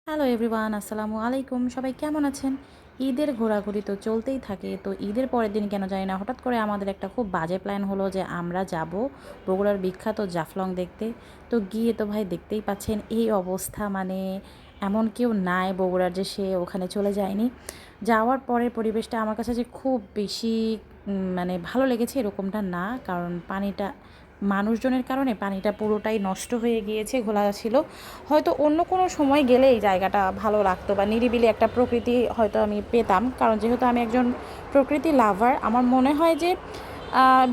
Hello everyone, আসসালামু আলাইকুম। সবাই কেমন আছেন? ঈদের ঘোরাঘুরি তো চলতেই থাকে। তো ঈদের পরের দিন কেন জানি না হঠাৎ করে আমাদের একটা খুব বাজে প্ল্যান হলো যে আমরা যাব বগুড়ার বিখ্যাত জাফলং দেখতে। তো গিয়ে তো ভাই দেখতেই পাচ্ছেন এই অবস্থা, মানে এমন কেউ নাই বগুড়ার যে সে ওখানে চলে যায়নি। যাওয়ার পরের পরিবেশটা আমার কাছে যে খুব বেশি মানে ভালো লেগেছে এরকমটা না, কারণ পানিটা মানুষজনের কারণে পানিটা পুরোটাই নষ্ট হয়ে গিয়েছে, ঘোলা ছিল। হয়তো অন্য কোনো সময় গেলে এই জায়গাটা ভালো লাগতো বা নিরিবিলি একটা প্রকৃতি হয়তো আমি পেতাম, কারণ যেহেতু আমি একজন প্রকৃতি লাভার, আমার মনে হয় যে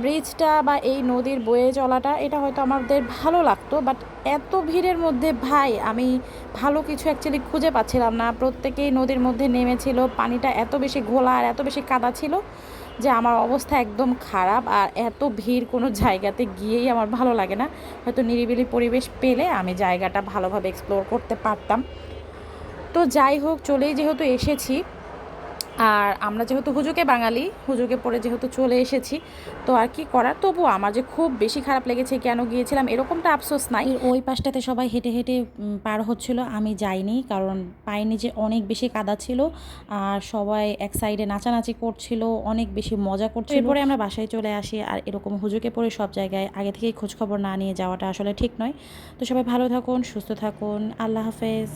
ব্রিজটা বা এই নদীর বয়ে চলাটা এটা হয়তো আমাদের ভালো লাগতো। বাট এত ভিড়ের মধ্যে ভাই আমি ভালো কিছু অ্যাকচুয়ালি খুঁজে পাচ্ছিলাম না। প্রত্যেকেই নদীর মধ্যে নেমেছিল, পানিটা এত বেশি ঘোলা আর এত বেশি কাদা ছিল যে আমার অবস্থা একদম খারাপ। আর এত ভিড় কোনো জায়গাতে গিয়েই আমার ভালো লাগে না। হয়তো নিরিবিলি পরিবেশ পেলে আমি জায়গাটা ভালোভাবে এক্সপ্লোর করতে পারতাম। তো যাই হোক, চলেই যেহেতু এসেছি, আর আমরা যেহেতু হুজুকে বাঙালি, হুজুকে পড়ে যেহেতু চলে এসেছি, তো আর কি করার। তবু আমার যে খুব বেশি খারাপ লেগেছে কেন গিয়েছিলাম এরকমটা আফসোস নাই। ওই পাশটাতে সবাই হেঁটে হেঁটে পার হচ্ছিল, আমি যাইনি কারণ পাইনি যে অনেক বেশি কাদা ছিল। আর সবাই এক সাইডে নাচানাচি করছিল, অনেক বেশি মজা করছিল। এরপরে আমরা বাসায় চলে আসি। আর এরকম হুজুকে পড়ে সব জায়গায় আগে থেকেই খোঁজখবর না নিয়ে যাওয়াটা আসলে ঠিক নয়। তো সবাই ভালো থাকুন, সুস্থ থাকুন, আল্লাহ হাফেজ।